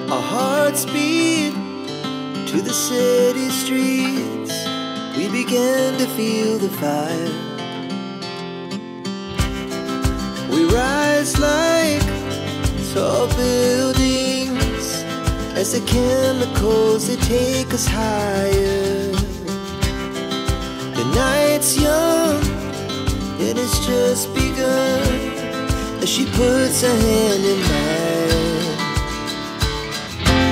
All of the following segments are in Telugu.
Our hearts beat to the city streets. We began to feel the fire. We rise like tall buildings as the chemicals they take us higher. The night's young and it's just begun as she puts her hand in mine.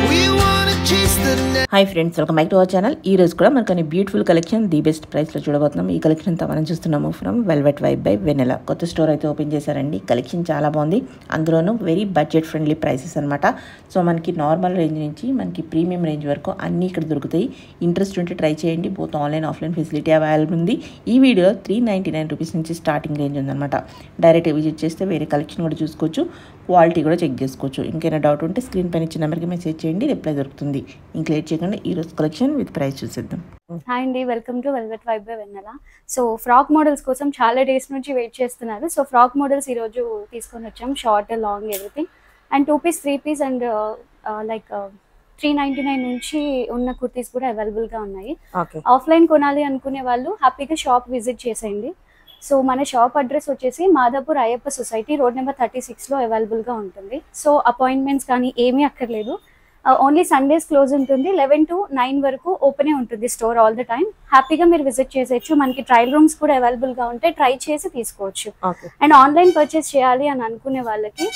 We wanna chase the night. Hi friends, welcome back to our channel. ఈ రోజు కూడా మనకు బ్యూటిఫుల్ కలెక్షన్ ది బెస్ట్ ప్రైస్లో చూడబోతున్నాం. ఈ కలెక్షన్ అంతా మనం చూస్తున్నాము ఫ్రమ్ వెల్వెట్ వైబ్ బై వెనెలా. కొత్త స్టోర్ అయితే ఓపెన్ చేశారండి. కలెక్షన్ చాలా బాగుంది, అందులోనూ వెరీ బడ్జెట్ ఫ్రెండ్లీ ప్రైసెస్ అనమాట. సో మనకి నార్మల్ రేంజ్ నుంచి మనకి ప్రీమియం రేంజ్ వరకు అన్నీ ఇక్కడ దొరుకుతాయి. ఇంట్రెస్ట్ ఉంటే ట్రై చేయండి. Both online offline facility available ఉంది. ఈ వీడియో 399 రూపీస్ నుంచి స్టార్టింగ్ రేంజ్ ఉందన్నమాట. డైరెక్ట్ విజిట్ చేస్తే వేరే కలెక్షన్ కూడా చూసుకోవచ్చు, క్వాలిటీ కూడా చెక్ చేసుకోవచ్చు. ఇంకైనా డౌట్ ఉంటే స్క్రీన్ పైన ఇచ్చిన నెంబర్కి మెసేజ్ చేయండి, రిప్లై దొరుకుతుంది. ఇంక లేట్ చేయకుండా ఈ రోజు కలెక్షన్ విత్ ప్రైస్ చూసేద్దాం. హాయ్ అండి, welcome to velvet vibe by Vennela. So frock models కోసం చాలా డేస్ నుంచి వెయిట్ చేస్తున్నారు. సో ఫ్రాక్ మోడల్స్ ఈరోజు తీసుకొని వచ్చాం, short long everything. And 2 piece 3 piece and like 399 నుంచి ఉన్న కుర్తీస్ కూడా అవైలబుల్గా ఉన్నాయి. ఆఫ్లైన్ కొనాలి అనుకునే వాళ్ళు హ్యాపీగా షాప్ విజిట్ చేసేయండి. సో మన షాప్ అడ్రస్ వచ్చేసి Madhapur Ayyappa society, road number 36లో అవైలబుల్గా ఉంటుంది. సో అపాయింట్మెంట్స్ కానీ ఏమీ అక్కర్లేదు. ఓన్లీ సండేస్ క్లోజ్ ఉంటుంది. 11 to 9 వరకు ఓపెనే ఉంటుంది స్టోర్ ఆల్ ద టైమ్. హ్యాపీగా మీరు విజిట్ చేసేయచ్చు. మనకి ట్రయల్ రూమ్స్ కూడా అవైలబుల్గా ఉంటాయి, ట్రై చేసి తీసుకోవచ్చు. అండ్ ఆన్లైన్ పర్చేస్ చేయాలి అని అనుకునే వాళ్ళకి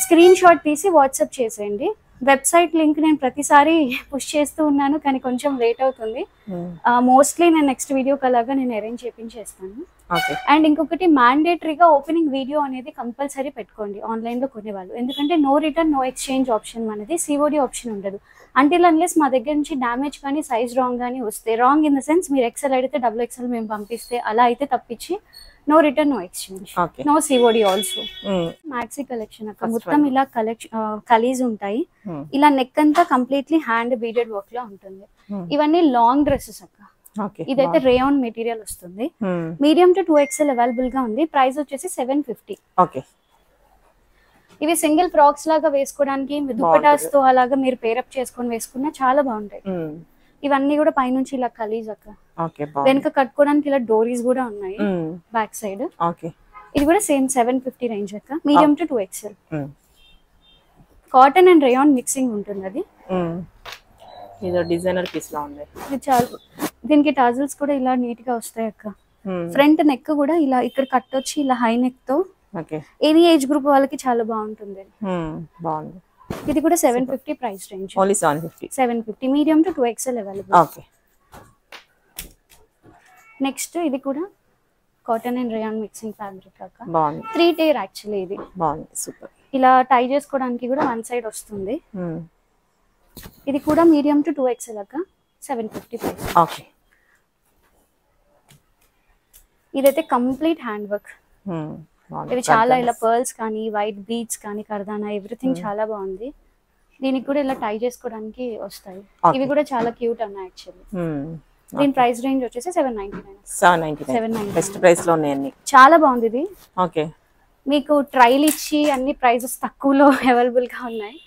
స్క్రీన్ షాట్ తీసి వాట్సాప్ చేసేయండి. వెబ్సైట్ లింక్ నేను ప్రతిసారి పుష్ చేస్తూ ఉన్నాను, కానీ కొంచెం లేట్ అవుతుంది. మోస్ట్లీ నేను నెక్స్ట్ వీడియోకి అలాగా నేను అరేంజ్ చేపించేస్తాను. అండ్ ఇంకొకటి, మ్యాండేటరీగా ఓపెనింగ్ వీడియో అనేది కంపల్సరీ పెట్టుకోండి ఆన్లైన్లో కొనేవాళ్ళు. ఎందుకంటే no return no exchange option మనది, సిఓడి ఆప్షన్ ఉండదు. అంటిల్ అన్లెస్ మా దగ్గర నుంచి డ్యామేజ్ కానీ సైజ్ రాంగ్ కానీ వస్తే, రాంగ్ ఇన్ ద సెన్స్ మీరు ఎక్సెల్ అడిగితే XXL మేము పంపిస్తే అలా అయితే తప్పించి no return no exchange, no COD also. Maxi collection అక్క, మొత్తం ఇలా కలీజ్ ఉంటాయి. ఇలా నెక్ అంతా కంప్లీట్లీ హ్యాండ్ బీడెడ్ వర్క్ లో ఉంటుంది. ఇవన్నీ లాంగ్ డ్రెస్సెస్ అక్క. ఇదైతే రేయాన్ మెటీరియల్ వస్తుంది. మీడియం టు 2XL అవైలబుల్ గా ఉంది. ప్రైస్ వచ్చేసి 750. ఇవి సింగిల్ ఫ్రాక్స్ లాగా వేసుకోవడానికి, దుపటాస్ తో అలాగా మీరు పేరప్ చేసుకొని వేసుకున్నా చాలా బాగుంటాయి. ఇవన్నీ కూడా పైనుంచి ఇలా కలీజ్ అక్క. వెనక కట్టుకోవడానికి ఇలా డోరీస్ కూడా ఉన్నాయి బ్యాక్ సైడ్. ఇది కూడా సేమ్ 750 రేంజ్ అక్క, medium to 2XL. Cotton and rayon mixing ఉంటుంది. అది డిజైనర్ పీస్ లా ఉంది. ఇది చాలా, దీనికి టాజిల్స్ కూడా ఇలా నీట్ గా వస్తాయి అక్క. ఫ్రంట్ నెక్ కూడా ఇలా ఇక్కడ కట్ వచ్చి ఇలా హై నెక్ తో ఎనీ ఏజ్ గ్రూప్ వాళ్ళకి చాలా బాగుంటుంది. ఇది కూడా 750 price range. Only 750. Medium to 2XL available. Next ఇది కూడా cotton and rayon mixing fabric అక్క. 3 టైర్ యాక్చువల్లీ. ఇది సూపర్. ఇలా టై చేసుకోవడానికి కూడా వన్ సైడ్ వస్తుంది. ఇది కూడా మీడియం టు 2XL అక్క, 750 ప్రైస్. ఇదైతే కంప్లీట్ హ్యాండ్ వర్క్. ఇవి చాలా ఇలా పర్ల్స్ కానీ వైట్ బీడ్స్ కానీ కర్దానా ఎవ్రీథింగ్ చాలా బాగుంది. దీనికి కూడా ఇలా టై చేసుకోవడానికి వస్తాయి. ఇవి కూడా చాలా క్యూట్ అన్న యాక్చువల్లీ. దీని ప్రైస్ రేంజ్ వచ్చేసి 799. బెస్ట్ ప్రైస్ లో ఉన్నాయి. చాలా బాగుంది ఇది. మీకు ట్రైల్ ఇచ్చి అన్ని ప్రైజెస్ తక్కువలో అవైలబుల్ గా ఉన్నాయి.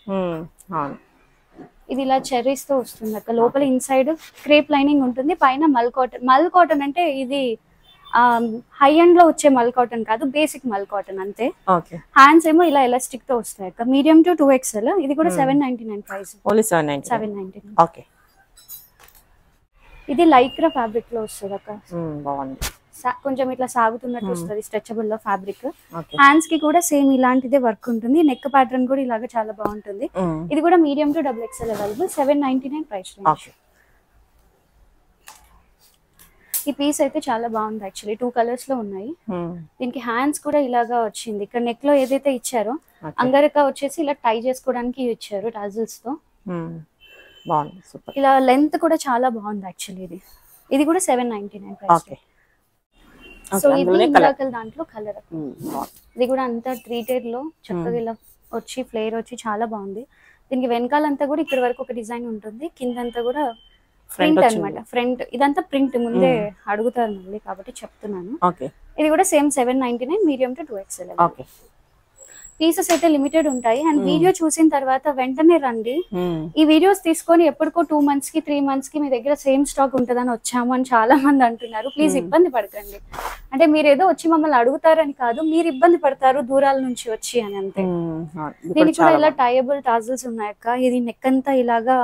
ఇది ఇలా చెర్రీస్ తో వస్తుంది అక్క. లోపల ఇన్సైడ్ క్రేప్ లైనింగ్ ఉంటుంది, పైన మల్ కాటన్. మల్ కాటన్ అంటే ఇది హై ఎండ్ లో వచ్చే మల్ కాటన్ కాదు, బేసిక్ మల్ కాటన్ అంతే. హ్యాండ్స్ ఏమో ఇలా ఎలాస్టిక్ తో వస్తాయి అక్క. Medium to 2XL. ఇది కూడా 799 ప్రైస్. 799. ఇది లైక్రా ఫ్యాబ్రిక్ లో వస్తుంది అక్క. కొంచెం ఇట్లా సాగుతున్నట్టు వస్తుంది, స్ట్రెచబుల్ లో ఫ్యాబ్రిక్. హ్యాండ్స్ కి కూడా సేమ్ ఇలాంటిదే వర్క్ ఉంటుంది. నెక్ ప్యాటర్న్ కూడా ఇలాగా చాలా బాగుంటుంది. ఇది కూడా medium to XXL available. 799 price range. ఈ పీస్ అయితే చాలా బాగుంది యాక్చువల్లీ. 2 కలర్స్ లో ఉన్నాయి. దీనికి హ్యాండ్స్ కూడా ఇలాగా వచ్చింది. ఇక్కడ నెక్ లో ఏదైతే ఇచ్చారో అంగరక వచ్చేసి ఇలా టై చేసుకోవడానికి ఇచ్చారు టాజిల్స్ తో. ఇలా లెంత్ కూడా చాలా బాగుంది యాక్చువల్లీ. ఇది కూడా 799 ప్రైస్. సో ఇది దాంట్లో కలర్. ఇది కూడా అంతా 3 టైర్ లో చక్కగా ఇలా వచ్చి ఫ్లేర్ వచ్చి చాలా బాగుంది. దీనికి వెనకాలంతా కూడా ఇక్కడ వరకు ఒక డిజైన్ ఉంటుంది, కిందంతా కూడా ప్రింట్ అన్నమాట. ఫ్రంట్ ఇదంతా ప్రింట్ ముందే అడుగుతారు మళ్ళీ కాబట్టి చెప్తున్నాను. ఇది కూడా same 799, medium to 2XL. Pieces అయితే లిమిటెడ్ ఉంటాయి. అండ్ వీడియో చూసిన తర్వాత వెంటనే రండి. ఈ వీడియోస్ తీసుకొని ఎప్పటికో 2 months కి 3 months కి మీ దగ్గర సేమ్ స్టాక్ ఉంటుందని వచ్చాము అని చాలా మంది అంటున్నారు. ప్లీజ్ ఇబ్బంది పడకండి. అంటే మీరు ఏదో వచ్చి మమ్మల్ని అడుగుతారని కాదు, మీరు ఇబ్బంది పడతారు దూరాల నుంచి వచ్చి అని అంతే. దీనికి కూడా ఇలా టైబుల్ టాజిల్స్ ఉన్నాయక్క. ఇది నెక్ అంతా ఇలాగా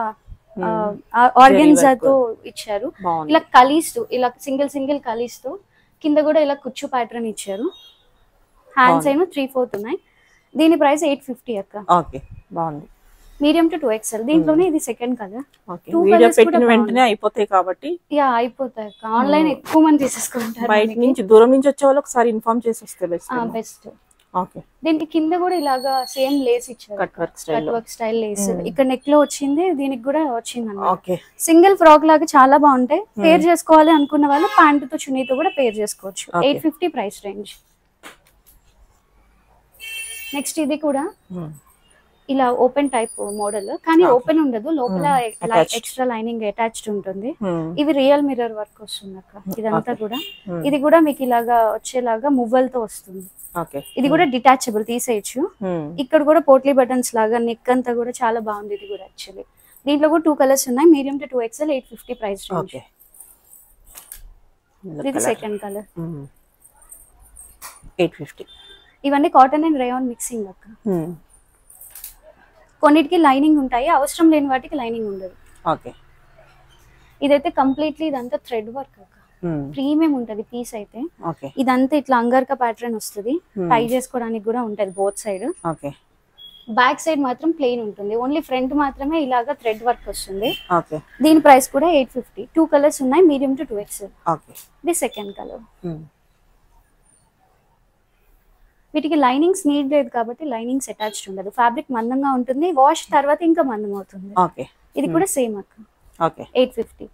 ఆర్గెన్జాతో ఇచ్చారు. ఇలా కలీస్తూ ఇలా సింగిల్ కలీస్తూ కింద కూడా ఇలా కుచ్చు ప్యాటర్న్ ఇచ్చారు. హ్యాండ్స్ అయినా 3/4 ఉన్నాయి. దీని ప్రైస్ 850 అక్క. ఓకే బాగుంది. Medium to 2XL. దీంట్లోనే ఇది సెకండ్ కలర్. వీడియో పెట్టిన వెంటనే అయిపోతాయి కాబట్టి అయిపోతాయి అక్క. ఆన్లైన్ ఎక్కువ మంది తీసేసుకుంటారు. బయట నుంచి దూరం నుంచి వచ్చే వాళ్ళకి ఒకసారి ఇన్ఫార్మ్ చేసి వస్తే బెస్ట్. ఓకే. దీనికి కింద కూడా ఇలాగా సేమ్ లేస్ ఇచ్చారు. కట్ వర్క్ స్టైల్ లేస్ ఇక్కడ నెక్ లో వచ్చింది, దీనికి కూడా వచ్చింది అన్నమాట. ఓకే. సింగిల్ ఫ్రాక్ లాగా చాలా బాగుంటాయి. పేర్ చేసుకోవాలి అనుకున్న వాళ్ళు ప్యాంట్ తో చున్నీతో కూడా పేర్ చేసుకోవచ్చు. 850 ప్రైస్ రేంజ్. నెక్స్ట్ ఇది కూడా ఇలా ఓపెన్ టైప్ మోడల్, కానీ ఓపెన్ ఉండదు, లోపల ఎక్స్ట్రా లైనింగ్ అటాచ్డ్ ఉంటుంది. ఇవి రియల్ మిర్రర్ వర్క్ వస్తుంది అక్క. ఇదంతా కూడా ఇది కూడా మీకు ఇలాగా వచ్చేలాగా మువ్వలతో వస్తుంది. ఇది కూడా డిటాచబుల్, తీసేయచ్చు. ఇక్కడ కూడా పోట్లీ బటన్స్ లాగా నెక్ అంతా కూడా చాలా బాగుంది. ఇది కూడా యాక్చువల్లీ దీంట్లో కూడా 2 కలర్స్ ఉన్నాయి. Medium to 2XL 850 price range. ఇది సెకండ్ కలర్ 850. ఇవన్నీ కాటన్ అండ్ రేయాన్ మిక్సింగ్ అక్క. కొన్నిటికి లైనింగ్ ఉంటాయి, అవసరం లేని వాటికి లైనింగ్ ఉండదు. ఓకే. ఇదైతే కంప్లీట్లీ ఇదంతా థ్రెడ్ వర్క్ అక్క. ప్రీమియం ఉంటది పీస్ అయితే. ఇదంతా ఇట్లా అంగర్కా ప్యాటర్న్ వస్తుంది. టై చేసుకోవడానికి కూడా ఉంటది బోత్ సైడ్. బ్యాక్ సైడ్ మాత్రం ప్లెయిన్ ఉంటుంది. ఓన్లీ ఫ్రంట్ మాత్రమే ఇలాగా థ్రెడ్ వర్క్ వస్తుంది. దీని ప్రైస్ కూడా 850. 2 కలర్స్ ఉన్నాయి. Medium to 2XL. ఇది సెకండ్ కలర్. వీటికి లైనింగ్స్ నీడ్ లేదు కాబట్టి లైనింగ్స్ అటాచ్డ్ ఉండదు. ఫ్యాబ్రిక్ మందంగా ఉంటుంది. వాష్ తర్వాత ఇంకా మందం అవుతుంది. ఇది కూడా సేమ్ అక్క. 850.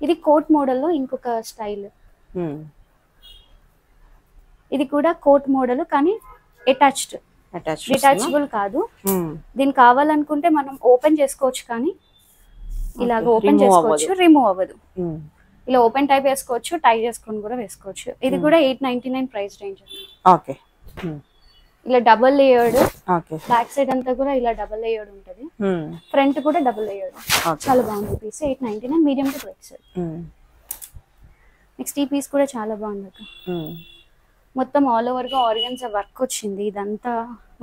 ఇది కోట్ మోడల్లో ఇంకొక స్టైల్. ఇది కూడా కోట్ మోడల్ కానీ డిటాచబుల్ కాదు. దీనికి కావాలనుకుంటే మనం ఓపెన్ చేసుకోవచ్చు, కానీ ఇలాగ ఓపెన్ చేసుకోవచ్చు, రిమూవ్ అవ్వదు. ఇలా ఓపెన్ టైప్ వేసుకోవచ్చు, టై చేసుకొని కూడా వేసుకోవచ్చు. ఇది కూడా 899 ప్రైస్ రేంజ్. ఓకే. ఇలా డబుల్ లేయర్డ్. బ్యాక్ సైడ్ అంతా కూడా ఇలా డబుల్ లేయర్డ్ ఉంటది. ఫ్రంట్ కూడా డబుల్ లేయర్డ్. చాలా బాగుంది piece. 899. Medium to 2XL. Next ఈ పీస్ కూడా చాలా బాగుంది అక్క. మొత్తం ఆల్ ఓవర్ గా ఆర్గన్స్ వర్క్ వచ్చింది. ఇదంతా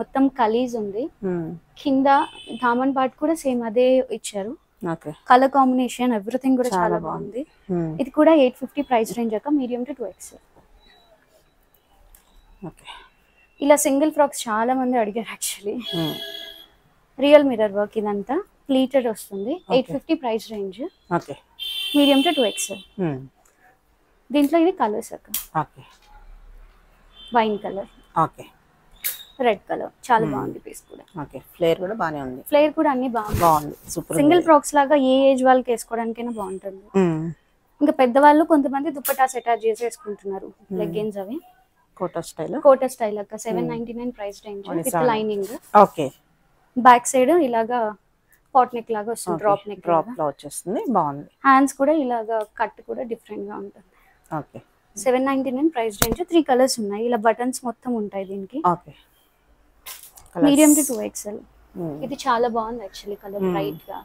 మొత్తం కలీజ్ ఉంది. కింద దామన్ పార్ట్ కూడా సేమ్ అదే ఇచ్చారు. కలర్ కాంబినేషన్ ఎవ్రీథింగ్ కూడా చాలా బాగుంది. ఇది కూడా 850 ప్రైస్ రేంజ్ అక్క. Medium to 2XL. ఇలా సింగిల్ ఫ్రాక్స్ చాలా మంది అడిగారు యాక్చువల్లీ. రియల్ మిర్రర్ వర్క్ ఇదంతా ప్లీటెడ్ వస్తుంది. 850 price range. Medium to 2XL. దీంట్లో ఇది కలర్స్ అక్క. వైన్ కలర్, రెడ్ కలర్ చాలా బాగుంది పీస్ కూడా. ఫ్లేర్ కూడా బానే ఉంది. ఫ్లేర్ కూడా అన్ని బాగుంది. సింగిల్ ఫ్రాక్స్ లాగా ఏ ఏజ్ వాళ్ళకి వేసుకోవడానికైనా బాగుంటుంది. ఇంకా పెద్దవాళ్ళు కొంతమంది దుప్పటాస్ అటాచ్ చేసి వేసుకుంటున్నారు. లెగ్గిన్స్ అవి కోటా స్టైల్ అక్క. 799 price range with lining. Back side ఇలాగా పాట్ నెక్ లాగా వస్తుంది. డ్రాప్ నెక్ లా వచ్చేస్తుంది. బాగుంది. హ్యాండ్స్ కూడా ఇలాగా కట్ కూడా డిఫరెంట్ గా ఉంటుంది. 799 ప్రైస్ రేంజ్. 3 కలర్స్ ఉన్నాయి. ఇలా బటన్స్ మొత్తం ఉంటాయి దీనికి. Medium to 2XL. ఇది చాలా బాగుంది యాక్చువల్లీ. కలర్ బ్రైట్ గా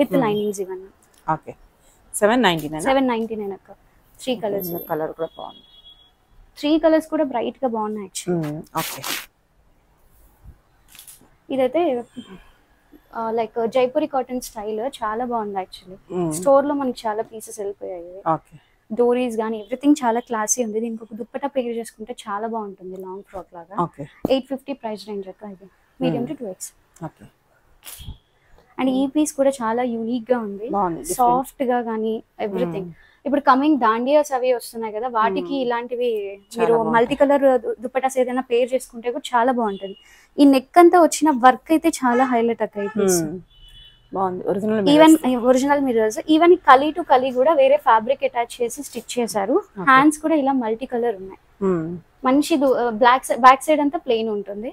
విత్ లైనింగ్స్ ఇవన్నీ. 799 అక్క. 3 కలర్స్. కలర్ కూడా బాగుంది. 3 కలర్స్ కూడా బ్రైట్ గా బాగున్నాయి యాక్చువల్లీ. ఇదైతే లైక్ జైపూరి కాటన్ స్టైల్ చాలా బాగుంది యాక్చువల్లీ. స్టోర్ లో మనకి చాలా పీసెస్ వెళ్ళిపోయాయి. డోరీస్ గానీ ఎవ్రీథింగ్ చాలా క్లాసీ ఉంది. దీనికి ఒక దుప్పటా పేర్ చేసుకుంటే చాలా బాగుంటుంది. లాంగ్ ఫ్రాక్ లాగా. 850 ప్రైస్ రేంజ్ అక్క. ఇది మీడియం టు 2XL. అండ్ ఈ పీస్ కూడా చాలా యూనిక్ గా ఉంది. సాఫ్ట్ గా గానీ ఎవ్రీథింగ్. ఇప్పుడు కమింగ్ దాండియాస్ అవి వస్తున్నాయి కదా, వాటికి ఇలాంటివి మీరు మల్టీ కలర్ దుప్పటాస్ ఏదైనా పేర్ చేసుకుంటే కూడా చాలా బాగుంటుంది. ఈ నెక్ అంతా వచ్చిన వర్క్ అయితే చాలా హైలైట్ అక్క. ఈ piece even original mirrors. Even కలీ టు కలీ కూడా వేరే ఫ్యాబ్రిక్ అటాచ్ చేసి స్టిచ్ చేశారు. హ్యాండ్స్ కూడా ఇలా మల్టీ కలర్ ఉన్నాయి. మంచి బ్యాక్ సైడ్ అంతా ప్లెయిన్ ఉంటుంది.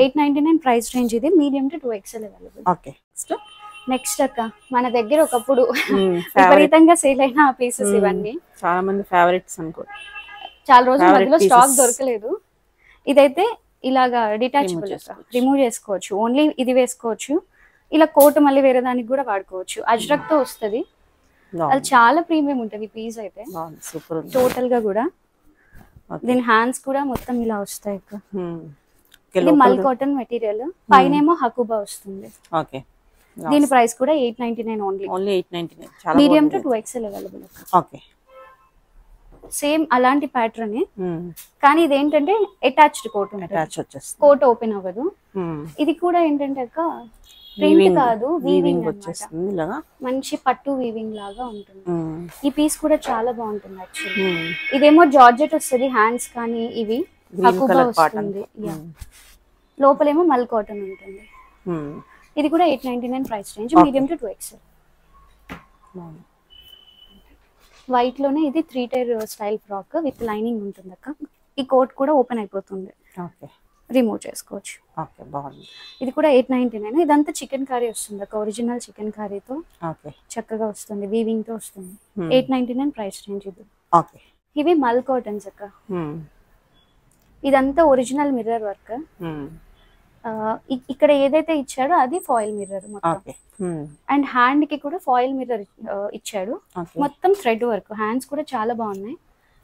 899 ప్రైస్ రేంజ్. ఇది medium to 2XL available. Next అక్క మన దగ్గర ఒకప్పుడు విపరీతంగా సేల్ అయిన పీసెస్ ఇవన్నీ. చాలా మంది ఫేవరెట్స్ అనుకో. చాలా రోజుల మధ్యలో స్టాక్ దొరకలేదు. ఇదైతే ఇలాగా డిటాచబుల్, రిమూవ్ చేసుకోవచ్చు. ఓన్లీ ఇది వేసుకోవచ్చు. ఇలా కోట్ మళ్ళీ వేరే దానికి కూడా వాడుకోవచ్చు. అజ్రక్ తో వస్తుంది. అది చాలా ప్రీమియం ఉంటుంది పీస్ అయితే. సూపర్ టోటల్ గా కూడా దీని హ్యాండ్స్ కూడా మొత్తం ఇలా వస్తాయి. ఇది మల్ కాటన్ మెటీరియల్, పైన ఏమో హకుబా వస్తుంది. ఓకే. దీని ప్రైస్ కూడా 899 ఓన్లీ. 899. చాలా medium to 2XL available. Okay. Same అలాంటి ప్యాటర్న్, కానీ ఇదేంటంటే అటాచ్డ్ కోట్ ఉంటుంది. కోట్ ఓపెన్ అవ్వదు. ఇది కూడా ఏంటంటే అక్క ప్రింట్ కాదు, వీవింగ్ వచ్చేస్తుంది. మంచి పట్టు వీవింగ్ లాగా ఉంటుంది. ఈ పీస్ కూడా చాలా బాగుంటుంది యాక్చువల్లీ. ఇదేమో జార్జెట్ వస్తుంది హ్యాండ్స్, కానీ ఇవి హకుబా వస్తుంది. లోపలేమో మల్ కాటన్ ఉంటుంది. ఇది కూడా 899 price range, medium to 2XL. White లోనే ఇది 3 tier style frock with lining ఉంటుంది అక్క. ఈ కోట్ కూడా ఓపెన్ అయిపోతుంది, రిమూవ్ చేసుకోవచ్చు. ఇది కూడా 899. ఇదంతా చికెన్ కర్రీ వస్తుంది అక్క, ఒరిజినల్ చికెన్ కర్రీతో చక్కగా వస్తుంది, వీవింగ్ తో వస్తుంది. 899 ప్రైస్ రేంజ్ ఇది. ఇవి మల్ కాటన్స్ అక్క. ఇదంతా ఒరిజినల్ మిర్రర్ వర్క్. ఇక్కడ ఏదైతే ఇచ్చాడో అది ఫాయిల్ మిర్రర్ మొత్తం. అండ్ హ్యాండ్ కి కూడా ఫాయిల్ మిర్రర్ ఇచ్చాడు. మొత్తం థ్రెడ్ వర్క్. హ్యాండ్స్ కూడా చాలా బాగున్నాయి.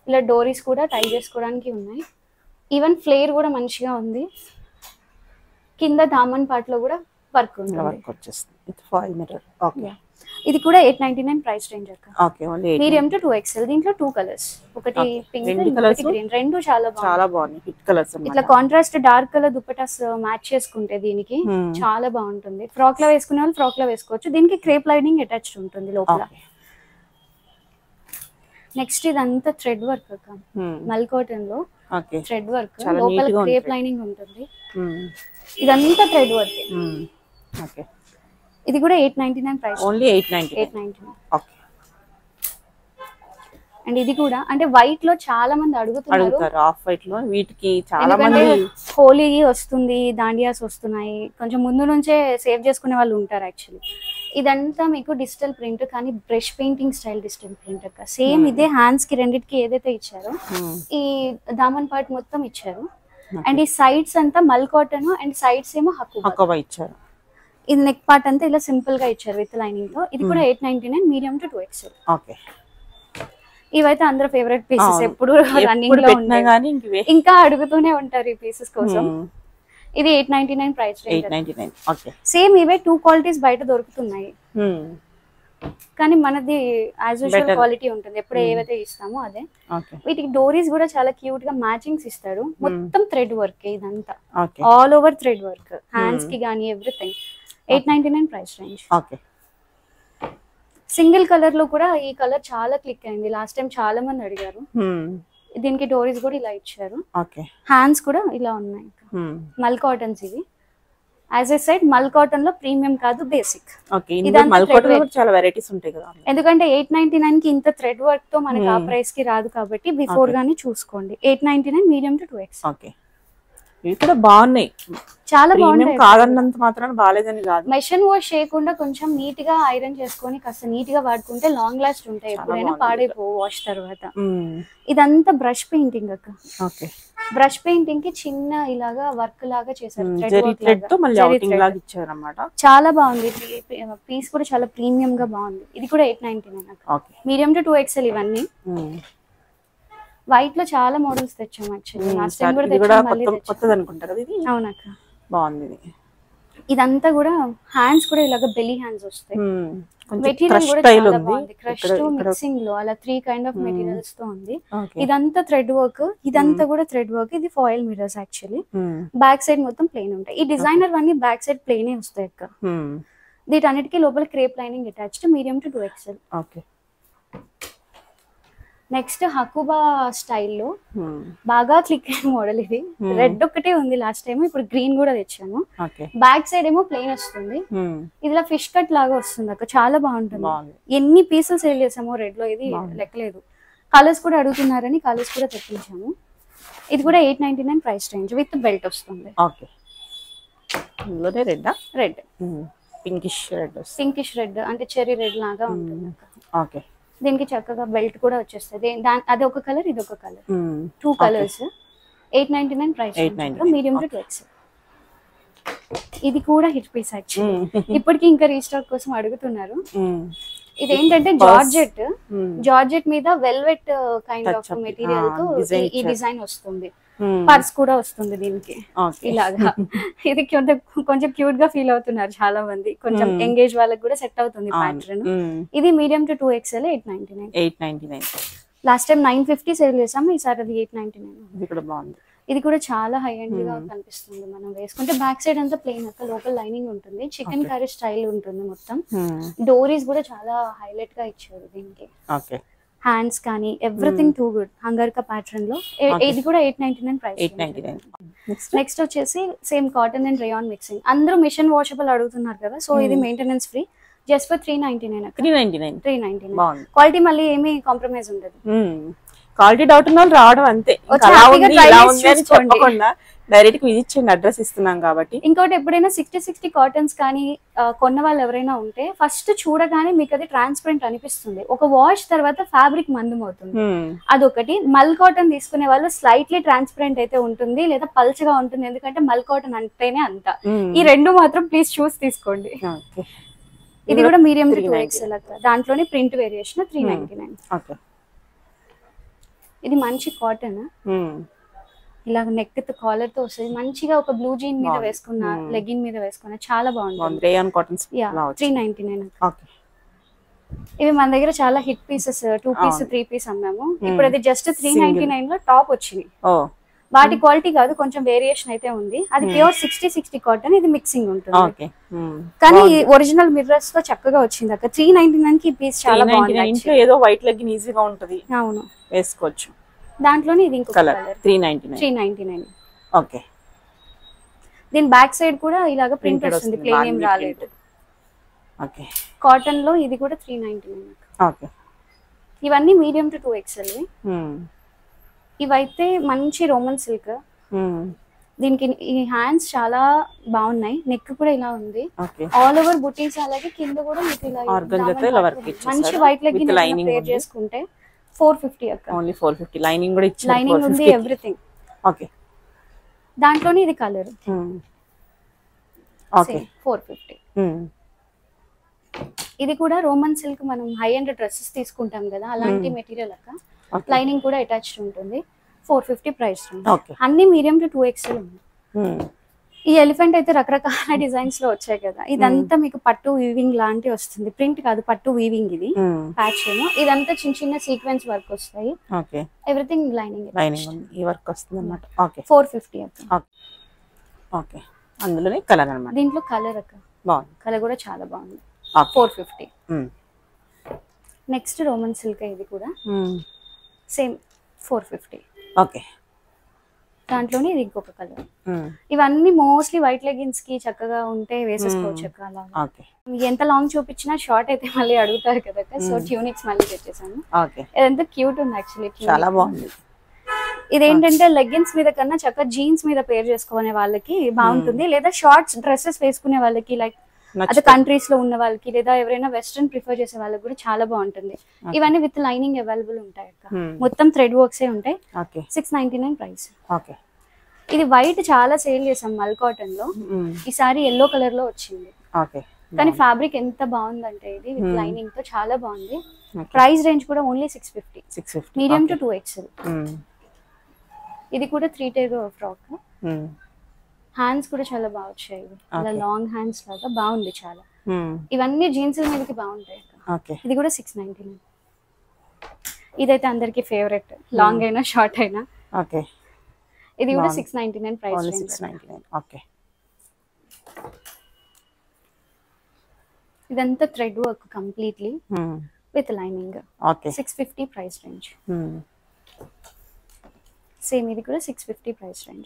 ఇలా డోరీస్ కూడా టై చేసుకోవడానికి ఉన్నాయి. ఈవెన్ ఫ్లేర్ కూడా మంచిగా ఉంది. కింద దామన్ పార్ట్ లో కూడా వర్క్ ఉంది. ఇది కూడా 899 ప్రైస్ రేంజ్ అక్క. Medium to 2XL. దీంట్లో 2 కలర్స్, ఒకటి పింక్, ఇంకొకటి గ్రీన్. రెండు చాలా బాగున్నాయి. Hit colours. ఇట్లా contrast dark colour dupattas match చేసుకుంటే దీనికి చాలా బాగుంటుంది. ఫ్రాక్ లో వేసుకునే వాళ్ళు ఫ్రాక్ లో వేసుకోవచ్చు. దీనికి క్రేప్ లైనింగ్ అటాచ్డ్ ఉంటుంది లోపల. నెక్స్ట్ ఇదంతా థ్రెడ్ వర్క్ అక్క, మల్ కాటన్ లో థ్రెడ్ వర్క్, లోపల క్రేప్ లైనింగ్ ఉంటుంది. ఇదంతా థ్రెడ్ వర్క్. ఇది కూడా 899 ప్రైస్. ఓన్లీ 899. ఓకే. అండ్ ఇది కూడా అంటే వైట్ లో చాలా మంది అడుగుతున్నారు. ఆఫ్ వైట్ లో వీటికి చాలా మంది హోలీ వస్తుంది, దాండియాస్ వస్తున్నాయి, కొంచెం ముందు నుంచే సేవ్ చేసుకునే వాళ్ళు ఉంటారు యాక్చువల్లీ. ఇదంతా మీకు డిజిటల్ ప్రింట్, కానీ brush painting style digital print అక్క. సేమ్ ఇదే హ్యాండ్స్ కి రెండిటికి ఏదైతే ఇచ్చారో ఈ దామన్ పార్ట్ మొత్తం ఇచ్చారు. అండ్ ఈ సైడ్స్ అంతా మల్ కాటన్ అండ్ సైడ్స్ ఏమో హకుబా ఇచ్చారు. ఇది నెక్ పార్ట్ అంతా ఇలా సింపుల్ గా ఇచ్చారు విత్ లైనింగ్ తో. ఇది కూడా 899, మీడియం టు 2XL. ఓకే. ఇవైతే అందరూ ఫేవరెట్ పీసెస్, ఎప్పుడు రన్నింగ్ లో ఉంటాయి, ఇంకా అడుగుతూనే ఉంటారు ఈ పీసెస్ కోసం. ఇది 899 ప్రైస్ రేంజ్. సేమ్ ఇవే 2 క్వాలిటీస్ బయట దొరుకుతున్నాయి, కానీ మనది యాజ్ యూజువల్ క్వాలిటీ ఉంటుంది. ఎప్పుడు ఏవైతే ఇస్తామో అదే. వీటికి డోరీస్ కూడా చాలా క్యూట్ గా మ్యాచింగ్స్ ఇస్తాడు. మొత్తం థ్రెడ్ వర్క్, ఇదంతా all over thread work, hands కి గానీ everything. 899 price range. Single colour లో కూడా ఈ కలర్ చాలా క్లిక్ అయింది. లాస్ట్ టైం చాలా మంది అడిగారు. దీనికి డోరీస్ కూడా ఇలా ఇచ్చారు. హ్యాండ్స్ కూడా ఇలా ఉన్నాయి. మల్ కాటన్స్ ఇవి. యాజ్ ఐ సైడ్ మల్ కాటన్ లో ప్రీమియం కాదు, బేసిక్. చాలా వెరైటీస్ ఉంటాయి కదా. ఎందుకంటే 899 కి ఇంత థ్రెడ్ వర్క్ తో మనకి ఆ ప్రైస్ కి రాదు కాబట్టి బిఫోర్ గానీ చూసుకోండి. 899, మీడియం టు 2XL. ఇవి కూడా బాగున్నాయి, చాలా బాగున్నాయి. కాదన్నంత మాత్రం బాగాలేదని కాదు. మెషిన్ వాష్ చేయకుండా కొంచెం నీట్ గా ఐరన్ చేసుకొని కాస్త నీట్ గా వాడుకుంటే లాంగ్ లాస్ట్ ఉంటాయి, ఎప్పుడైనా పాడైపోవు వాష్ తర్వాత. ఇదంతా బ్రష్ పెయింటింగ్ అక్క. బ్రష్ పెయింటింగ్ కి చిన్న ఇలాగా వర్క్ లాగా చేశారు, చాలా బాగుంది. పీస్ కూడా చాలా ప్రీమియం గా బాగుంది. ఇది కూడా 899 అక్క. Medium to 2XL. ఇవన్నీ వైట్ లో చాలా మోడల్స్ తెచ్చాము యాక్చువల్లీ. లాస్ట్ టైం కూడా తెచ్చాము, మళ్ళీ కొత్తది అనుకుంటారు ఇది. అవునక్క, బాగుంది. ఇదంతా కూడా హ్యాండ్స్ కూడా ఇలాగా బెల్లీ హ్యాండ్స్ వస్తాయి. మెటీరియల్ కూడా చాలా బాగుంది. క్రష్ మిక్సింగ్ లో అలా 3 కైండ్ ఆఫ్ మెటీరియల్స్ తో ఉంది. ఇదంతా థ్రెడ్ వర్క్, ఇదంతా కూడా థ్రెడ్ వర్క్. ఇది foil mirrors actually. Back side మొత్తం ప్లెయిన్ ఉంటాయి. ఈ డిజైనర్ అన్ని బ్యాక్ సైడ్ ప్లెయిన్ వస్తాయి అక్క. వీటన్నిటికీ లోపల crepe lining attached. Medium to 2XL. Next Hakoba స్టైల్లో బాగా క్లిక్ అయిన మోడల్ ఇది. రెడ్ ఒకటే ఉంది లాస్ట్ టైం, ఇప్పుడు గ్రీన్ కూడా తెచ్చాము. బ్యాక్ సైడ్ ఏమో ప్లెయిన్ వస్తుంది. ఇదిలా ఫిష్ కట్ లాగా వస్తుంది అక్క, చాలా బాగుంటుంది. ఎన్ని పీసెస్ సేల్ చేసామో రెడ్ లో, ఇది లెక్కలేదు. కలర్స్ కూడా అడుగుతున్నారని కలర్స్ కూడా తెప్పించాము. ఇది కూడా 899 ప్రైస్ రేంజ్ విత్ బెల్ట్ వస్తుంది. రెడ్ పింకిష్ రెడ్ అంటే చెర్రీ రెడ్ లాగా ఉంటుంది. దీనికి చక్కగా బెల్ట్ కూడా వచ్చేస్తుంది. అది ఒక కలర్, ఇది ఒక colour, 2 colours. 899 price. Medium to 2XL. ఇది కూడా హిట్ పీస్ యాక్చువల్లీ. ఇప్పటికి ఇంకా రీస్టాక్ కోసం అడుగుతున్నారు. ఇది ఏంటంటే జార్జెట్ మీద వెల్వెట్ కైండ్ ఆఫ్ మెటీరియల్ తో ఈ డిజైన్ వస్తుంది. పర్స్ కూడా వస్తుంది దీనికి ఇలాగా. ఇది కొంచెం క్యూట్ గా ఫీల్ అవుతున్నారు చాలా మంది. కొంచెం ఎంగేజ్ వాళ్ళకి కూడా సెట్ అవుతుంది ప్యాటర్న్. ఇది medium to 2XL 899. Last time 950 sale చేసాము, ఈసారి అది 899. ఇది కూడా చాలా హై ఎండ్ గా కనిపిస్తుంది మనం వేసుకుంటే. బ్యాక్ సైడ్ అంతా ప్లెయిన్ అక్క, లోపల లైనింగ్ ఉంటుంది. చికెన్ కర్రీ స్టైల్ ఉంటుంది మొత్తం. డోరీస్ కూడా చాలా హైలైట్ గా ఇచ్చారు దీనికి. హ్యాండ్స్ కానీ ఎవ్రీథింగ్ టూ గుడ్. హంగర్కా ప్యాటర్న్ లో. ఇది కూడా 899 ప్రైస్. నెక్స్ట్ వచ్చేసి same cotton and rayon mixing. అందరూ మిషన్ వాషబుల్ అడుగుతున్నారు కదా, సో ఇది maintenance free. Just for 399. Quality మళ్ళీ ఏమీ కాంప్రమైజ్ ఉండదు. క్వాలిటీ డౌట్ ఉన్న వాళ్ళు రావడం అంతే, డైరెక్ట్ విజిట్ చేయండి, అడ్రస్ ఇస్తున్నాం కాబట్టి. ఇంకోటి ఎప్పుడైనా 60 కాటన్స్ కానీ కొన్న వాళ్ళు ఎవరైనా ఉంటే ఫస్ట్ చూడగానే మీకు అది ట్రాన్స్పరెంట్ అనిపిస్తుంది. ఒక వాష్ తర్వాత ఫ్యాబ్రిక్ మందం అవుతుంది. అదొకటి. మల్ కాటన్ తీసుకునే వాళ్ళు స్లైట్లీ ట్రాన్స్పరెంట్ అయితే ఉంటుంది, లేదా పల్చగా ఉంటుంది. ఎందుకంటే మల్ కాటన్ అంటేనే అంత. ఈ రెండు మాత్రం ప్లీజ్ చూసి తీసుకోండి. ఇది కూడా మీడియం టు 2XL. దాంట్లోనే ప్రింట్ వేరియేషన్ 399. ఇది మంచి కాటన్, ఇలా నెక్ కాలర్ తో వస్తుంది. మంచిగా ఒక బ్లూ జీన్ మీద వేసుకున్న, లెగిన్ మీద వేసుకున్న చాలా బాగుంటుంది. 399. ఇవి మన దగ్గర చాలా హిట్ పీసెస్, 2 పీస్ 3 పీస్ అమ్మాము. ఇప్పుడు అది జస్ట్ 399 లో టాప్ వచ్చింది. వాటి క్వాలిటీ కాదు, కొంచెం వేరియేషన్ అయితే ఉంది. అది ప్యూర్ 60 కాటన్, ఇది మిక్సింగ్ ఉంటుంది. కానీ ఒరిజినల్ మిర్రర్స్ తో చక్కగా వచ్చింది అక్క. 399 కి పీస్ చాలా బాగుంది. ఏదో వైట్ లెగ్గిన్ ఈజీగా ఉంటది, అవును, వేసుకోవచ్చు. దాంట్లోనే ఇది ఇంకో కలర్ 399. ఓకే. దీని బ్యాక్ సైడ్ కూడా ఇలాగా ప్రింట్ వస్తుంది, ప్లెయిన్ ఏం రాలేదు. ఓకే. కాటన్ లో ఇది కూడా 399. ఓకే. ఇవన్నీ మీడియం టు 2XL. ఇవైతే మంచి రోమన్ సిల్క్. దీనికి ఈ హ్యాండ్స్ చాలా బాగున్నాయి. నెక్ కూడా ఇలా ఉంది, ఆల్ ఓవర్ బుటీస్. అలాగే కింద కూడా మీకు ఇలా మంచి వైట్ లెగ్గిన్ పేర్ చేసుకుంటే 450 అక్క. ఓన్లీ 450. లైనింగ్ కూడా ఇచ్చారు, లైనింగ్ ఉంది, ఎవ్రీథింగ్. ఓకే. దాంట్లోనే ఇది కలర్. ఓకే. 450. ఇది కూడా రోమన్ సిల్క్. మనం హై ఎండ్ డ్రెస్సెస్ తీసుకుంటాం కదా, అలాంటి మెటీరియల్ అక్క. లైనింగ్ కూడా అటాచ్డ్ ఉంటుంది. 450 ప్రైస్. అన్ని మీడియం టు 2XL ఉంది. ఈ ఎలిఫెంట్ అయితే రకరకాల డిజైన్స్ లో వచ్చాయి కదా. ఇదంతా మీకు పట్టు వీవింగ్ లాంటి వస్తుంది. ప్రింట్ కాదు, పట్టు వీవింగ్. ఇది ప్యాచ్ ఏమో. ఇదంతా చిన్న చిన్న సీక్వెన్స్ వర్క్ వస్తాయి. ఎవ్రీథింగ్ లైనింగ్ ఈ వర్క్ వస్తుంది అన్నమాట. 450 అక్క. ఓకే. అందులోనే కలర్ అన్నమాట. దీంట్లో కలర్ అక్క బాగుంది, కలర్ కూడా చాలా బాగుంది. 450. Next Roman silk. ఇది కూడా సేమ్ 450. ఓకే. దాంట్లోనే ఇది ఇంకొక కలర్. ఇవన్నీ మోస్ట్లీ వైట్ లెగిన్స్ కి చక్కగా ఉంటే వేసేసుకోవచ్చు అక్క. అలా ఎంత లాంగ్ చూపించినా షార్ట్ అయితే మళ్ళీ అడుగుతారు కదా, సో ట్యూనిక్స్ మళ్ళీ తెచ్చేసాను. ఇదంతా క్యూట్ ఉంది యాక్చువల్లీ, చాలా బాగుంది. ఇదేంటంటే లెగిన్స్ మీద కన్నా చక్కగా జీన్స్ మీద పేర్ చేసుకునే వాళ్ళకి బాగుంటుంది, లేదా షార్ట్స్ డ్రెస్సెస్ వేసుకునే వాళ్ళకి, లైక్ అదే కంట్రీస్ లో ఉన్న వాళ్ళకి, లేదా ఎవరైనా వెస్ట్రన్ ప్రిఫర్ చేసే వాళ్ళకి కూడా చాలా బాగుంటుంది. ఇవన్నీ విత్ లైనింగ్ అవైలబుల్ ఉంటాయి అక్క. మొత్తం థ్రెడ్ వర్క్స్ ఉంటాయి. 699 ప్రైస్. ఇది వైట్ చాలా సేల్ చేసాం మల్ కాటన్ లో. ఈసారి ఎల్లో కలర్ లో వచ్చింది. కానీ ఫ్యాబ్రిక్ ఎంత బాగుందంటే ఇది విత్ లైనింగ్ తో చాలా బాగుంది. ప్రైస్ రేంజ్ కూడా ఓన్లీ 650. Medium to 2XL. ఇది కూడా 3 టైర్ ఫ్రాక్. హ్యాండ్స్ కూడా చాలా బాగా వచ్చాయి, అలా లాంగ్ హ్యాండ్స్ లాగా బాగుంది చాలా. ఇవన్నీ జీన్స్ మీదకి బాగుంటాయి. ఇది కూడా 699. ఇదైతే అందరికి ఫేవరెట్, లాంగ్ అయినా షార్ట్ అయినా. ఇది కూడా 699 ప్రైస్. 699. ఓకే. ఇదంతా thread work completely with lining. 650 price range. Same ఇది కూడా 650 ప్రైస్ రేంజ్.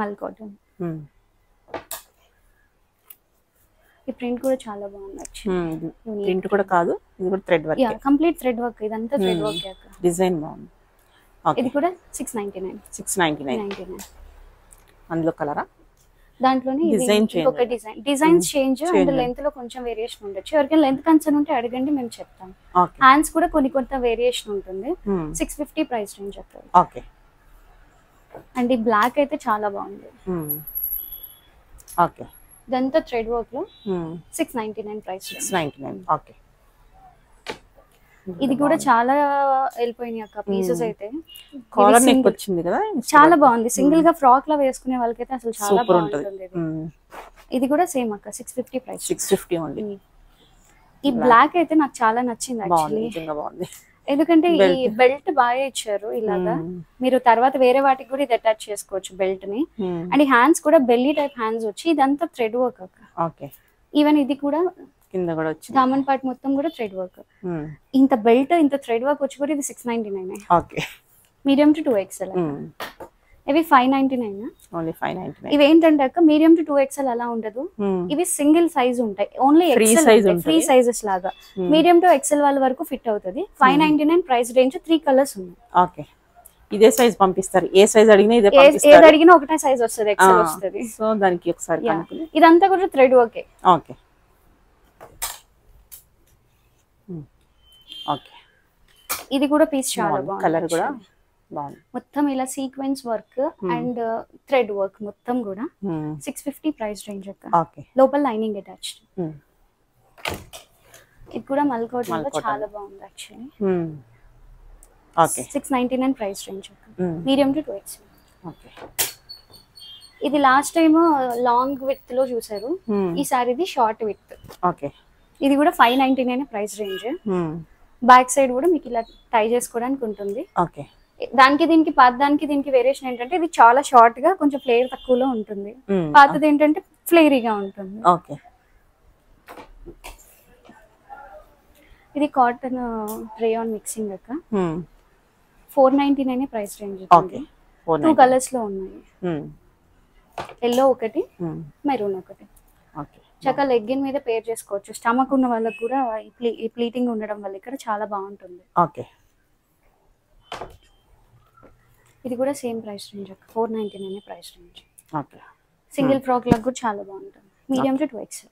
మల్ కాటన్. ఈ ప్రింట్ కూడా చాలా బాగుంది. ప్రింట్ కూడా కాదు, ఇది కూడా thread work. Complete thread work. ఇదంతా థ్రెడ్ వర్క్. డిజైన్ బాగుంది. ఇది కూడా 699. అందులో కలరా? దాంట్లోనే ఇంకొక డిజైన్స్ చేంజ్ అండ్ లెంత్ లో కొంచెం వేరియేషన్ ఉండొచ్చు. ఎవరికైనా లెంత్ కన్సర్న్ ఉంటే అడగండి, మేము చెప్తాం. హ్యాండ్స్ కూడా కొంత వేరియేషన్ ఉంటుంది. 650 ప్రైస్ రేంజ్. ఓకే. అండ్ ఈ బ్లాక్ అయితే చాలా బాగుంది. ఓకే. ఇదంతా థ్రెడ్ వర్క్ లో 699 ప్రైస్. 699. ఓకే. ఇది కూడా చాలా వెళ్ళిపోయినాయి అక్క పీసెస్ అయితే. కాలర్ నెక్ వచ్చింది కదా, చాలా బాగుంది. సింగిల్ గా ఫ్రాక్ లా వేసుకునే వాళ్ళకైతే అసలు చాలా బాగుంటుంది. ఇది కూడా సేమ్ అక్క 650 ప్రైస్. 650 ఓన్లీ. ఈ బ్లాక్ అయితే నాకు చాలా నచ్చింది యాక్చువల్లీ. బాగుంది ఎందుకంటే ఈ బెల్ట్ బాగా ఇచ్చారు ఇలాగా. మీరు తర్వాత వేరే వాటికి కూడా ఇది అటాచ్ చేసుకోవచ్చు బెల్ట్ ని. అండ్ ఈ హ్యాండ్స్ కూడా బెల్లీ టైప్ హ్యాండ్స్ వచ్చి ఇదంతా థ్రెడ్ వర్క్ అక్క. ఓకే. ఈవెన్ ఇది కూడా కింద కూడా వచ్చి దామన్ పార్ట్ మొత్తం కూడా థ్రెడ్ వర్క్. ఇంత బెల్ట్ ఇంత థ్రెడ్ వర్క్ వచ్చి కూడా ఇది 699. ఓకే. Medium to 2XL. ఇవి 599. ఓన్లీ 599. ఇవి ఏంటంటే అక్క మీడియం టు 2XL అలా ఉండదు. ఇవి సింగిల్ సైజ్ ఉంటాయి, ఓన్లీ ఫ్రీ సైజెస్ లాగా. మీడియం టు XL వాళ్ళ వరకు ఫిట్ అవుతుంది. 599 ప్రైస్ రేంజ్. 3 కలర్స్ ఉన్నాయి. ఓకే. ఇదే సైజ్ పంపిస్తారు, ఏ సైజ్ అడిగినా ఇదే పంపిస్తారు. ఏది అడిగినా ఒకటే సైజ్ వస్తుంది, XL వస్తుంది. సో దానికి ఒకసారి ఇదంతా కూడా థ్రెడ్ వర్కే. ఓకే. ఓకే. ఇది కూడా పీస్ చాలా బాగుంది. కలర్ కూడా బాగుంది. మొత్తం ఇలా sequence work and thread work మొత్తం కూడా 650 ప్రైస్ రేంజ్ అక్క. ఓకే. లోపల లైనింగ్ అటాచ్డ్. ఇది కూడా మల్కోటన్ లో చాలా బాగుంది యాక్చువల్లీ. ఓకే. 699 ప్రైస్ రేంజ్ అక్క. Medium to 2XL. ఓకే. ఇది లాస్ట్ టైం లాంగ్ విత్ లో చూసారు, ఈసారి ఇది షార్ట్ విత్. ఓకే. ఇది కూడా 599 ప్రైస్ రేంజ్. బ్యాక్ సైడ్ కూడా మీకు ఇలా టై చేసుకోవడానికి ఉంటుంది. ఓకే. దానికి దీనికి పాతదానికి దీనికి వేరియేషన్ ఏంటంటే ఇది చాలా షార్ట్ గా కొంచెం ఫ్లేర్ తక్కువలో ఉంటుంది, పాతది ఏంటంటే ఫ్లేరీగా ఉంటుంది. ఓకే. ఇది కాటన్ రేయాన్ మిక్సింగ్ అక్క. 499 ప్రైస్ రేంజ్. 2 కలర్స్ లో ఉన్నాయి, ఎల్లో ఒకటి, మెరూన్ ఒకటి. చక్కగా లెగ్గిన్ మీద పేర్ చేసుకోవచ్చు. స్టమక్ ఉన్న వాళ్ళకి కూడా ఈ ప్లీటింగ్ ఉండడం వల్ల ఇక్కడ చాలా బాగుంటుంది. ఓకే. ఇది కూడా సేమ్ ప్రైస్ రేంజ్ అక్క. 499 price range. Okay. Single frock లకు కూడా చాలా బాగుంటుంది. Medium to 2XL.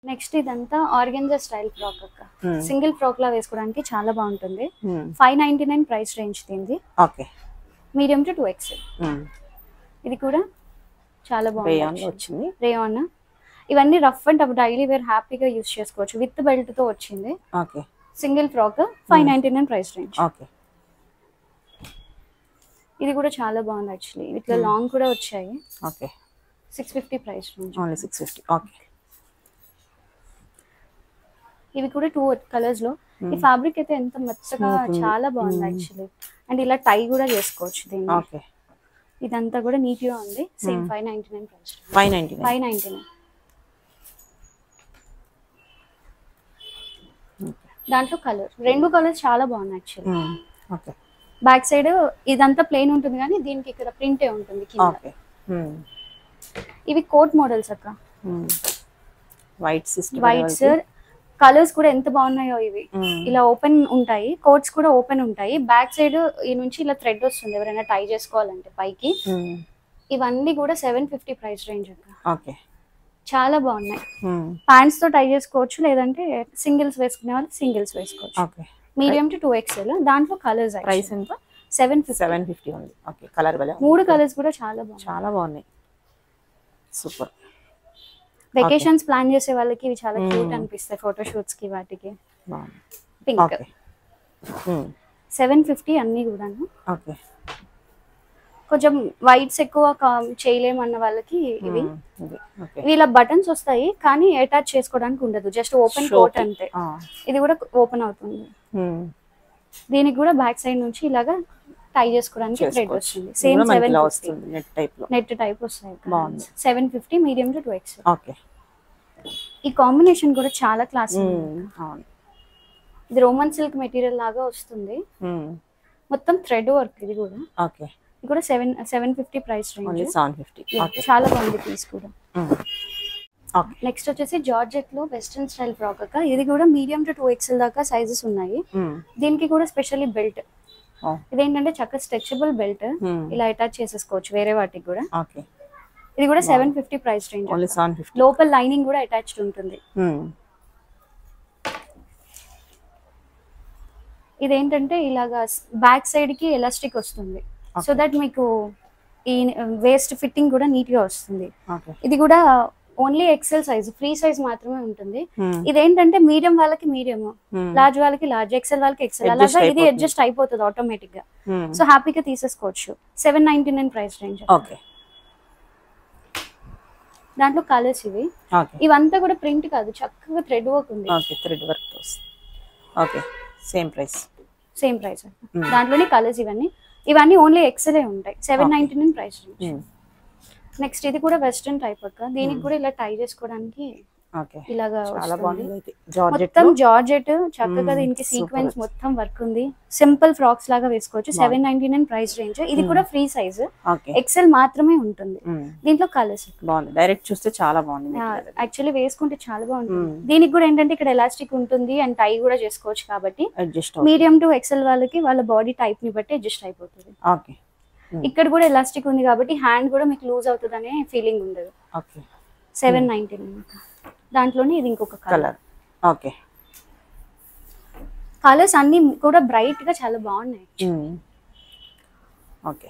నెక్స్ట్ ఇదంతా ఆర్గెన్జా స్టైల్ ఫ్రాక్ అక్క. సింగిల్ ఫ్రాక్ లా వేసుకోవడానికి చాలా బాగుంటుంది. 599 ప్రైస్ రేంజ్ దీనిది. ఓకే. Medium to 2XL. ఇది కూడా చాలా బాగుంది. రేయాన్. ఇవన్నీ rough and tough daily wear హ్యాపీగా యూస్ చేసుకోవచ్చు. విత్ బెల్ట్ తో వచ్చింది. Okay. Single frock 599 price range. Okay. ఇది కూడా చాలా బాగుంది యాక్చువల్లీ. ఇట్లా లాంగ్ కూడా వచ్చాయి. Okay. 650 price range. Only 650. Okay. ఇవి కూడా 2 కలర్స్ లో. ఈ ఫ్యాబ్రిక్ అయితే ఎంత మెత్తగా చాలా బాగుంది యాక్చువల్లీ. అండ్ ఇలా టై కూడా చేసుకోవచ్చు దీన్ని. ఓకే. ఇదంతా కూడా నీట్ గా ఉంది. Same 599 price. 599. దాంట్లో కలర్ 2 కలర్స్ చాలా బాగున్నాయి యాక్చువల్లీ. ఓకే. బ్యాక్ సైడ్ ఇదంతా ప్లెయిన్ ఉంటుంది కానీ దీనికి ఇక్కడ ప్రింటే ఉంటుంది కింద. ఓకే. ఇవి కోట్ మోడల్స్ అక్క. వైట్స్ కలర్స్ కూడా ఎంత బాగున్నాయో. ఇవి ఇలా ఓపెన్ ఉంటాయి, కోట్స్ కూడా ఓపెన్ ఉంటాయి. బ్యాక్ సైడ్ ఈ నుంచి ఇలా థ్రెడ్ వస్తుంది ఎవరైనా టై చేసుకోవాలంటే పైకి. ఇవన్నీ కూడా 750 ప్రైస్ రేంజ్ అక్క. ఓకే. చాలా బాగున్నాయి. ప్యాంట్స్ తో టై చేసుకోవచ్చు, లేదంటే సింగిల్స్ వేసుకునే వాళ్ళు సింగిల్స్ వేసుకోవచ్చు. ఓకే. Medium to 2XL. దాంట్లో కలర్స్ ప్రైస్ ఎంత? 750 ఉంది. ఓకే. కలర్ బల 3 కలర్స్ కూడా చాలా బాగున్నాయి. సూపర్. వెకేషన్స్ ప్లాన్ చేసే వాళ్ళకి ఇవి చాలా క్యూట్ అనిపిస్తాయి, ఫోటో షూట్స్ కి వాటికి. పింక్. 750 అన్ని కూడాను. ఓకే. కొంచెం వైట్స్ ఎక్కువ చేయలేమన్న వాళ్ళకి ఇవి. ఇలా బటన్స్ వస్తాయి కానీ అటాచ్ చేసుకోవడానికి ఉండదు, జస్ట్ ఓపెన్ కోట్ అంతే. ఇది కూడా ఓపెన్ అవుతుంది. దీనికి కూడా బ్యాక్ సైడ్ నుంచి ఇలాగా టై చేసుకోవడానికి థ్రెడ్ వస్తుంది. సేమ్ 750 నెట్ టైప్ వస్తాయి. 750 మీడియం టు 2XL. ఓకే. ఈ కాంబినేషన్ కూడా చాలా క్లాస్. ఇది రోమన్ సిల్క్ మెటీరియల్ లాగా వస్తుంది, మొత్తం థ్రెడ్ వర్క్. ఇది కూడా ఓకే. ఇది కూడా 750 ప్రైస్ రేంజ్. 750. చాలా బాగుంది పీస్ కూడా. నెక్స్ట్ వచ్చేసి జార్జెట్ లో వెస్టర్న్ స్టైల్ ఫ్రాక్ అక్క. ఇది కూడా మీడియం టు 2XL దాకా సైజెస్ ఉన్నాయి. దీనికి కూడా స్పెషల్లీ బెల్ట్. ఇదేంటంటే చక్కగా స్ట్రెచబుల్ బెల్ట్, ఇలా అటాచ్ చేసేసుకోవచ్చు వేరే వాటికి కూడా. ఇది కూడా 750 ప్రైస్ రేంజ్. లోపల లైనింగ్ కూడా అటాచ్డ్ ఉంటుంది. ఇదేంటంటే ఇలాగా బ్యాక్ సైడ్ కి ఎలాస్టిక్ వస్తుంది, సో దట్ మీకు ఈ వేస్ట్ ఫిట్టింగ్ కూడా నీట్ గా వస్తుంది. ఓకే ఇది కూడా only XL size, free size మాత్రమే ఉంటుంది. ఇదేంటంటే మీడియం వాళ్ళకి మీడియం, లార్జ్ వాళ్ళకి లార్జ్, ఎక్సెల్ వాళ్ళకి ఎక్సెల్, అలాగా ఇది అడ్జస్ట్ అయిపోతుంది ఆటోమేటిక్ గా. సో హ్యాపీగా తీసేసుకోవచ్చు. 799 ప్రైస్ రేంజ్. ఓకే దాంట్లో కలర్స్ ఇవి. ఇవంతా కూడా ప్రింట్ కాదు, చక్కగా థ్రెడ్ వర్క్ ఉంది. ఓకే థ్రెడ్ వర్క్ వస్తుంది. Okay same price. దాంట్లోనే కలర్స్ ఇవన్నీ ఓన్లీ ఎక్సెల్ ఉంటాయి. 799 ప్రైస్ రేంజ్. నెక్స్ట్ ఇది కూడా వెస్టర్న్ టైప్ అక్క. దీనికి కూడా ఇలా టై చేసుకోవడానికి ఇలాగా మొత్తం జార్జెట్, చక్కగా దీనికి సీక్వెన్స్ మొత్తం వర్క్ ఉంది. సింపుల్ ఫ్రాక్స్ లాగా వేసుకోవచ్చు. 799 ప్రైస్ రేంజ్. ఇది కూడా ఫ్రీ సైజ్, ఎక్సెల్ మాత్రమే ఉంటుంది. దీంట్లో కలర్స్ బాగుంది, డైరెక్ట్ చూస్తే చాలా బాగుంది. యాక్చువల్లీ వేసుకుంటే చాలా బాగుంటుంది. దీనికి కూడా ఏంటంటే ఇక్కడ ఎలాస్టిక్ ఉంటుంది అండ్ టై కూడా చేసుకోవచ్చు కాబట్టి మీడియం టు ఎక్సెల్ వాళ్ళకి వాళ్ళ బాడీ టైప్ ని బట్టి అడ్జస్ట్ అయిపోతుంది. ఇక్కడ కూడా ఎలాస్టిక్ ఉంది కాబట్టి హ్యాండ్ కూడా మీకు లూజ్ అవుతుంది అనే ఫీలింగ్ ఉండదు. 799. దాంట్లోనే ఇది ఇంకొక కలర్. ఓకే కలర్స్ అన్ని కూడా బ్రైట్ గా చాలా బాగున్నాయి. ఓకే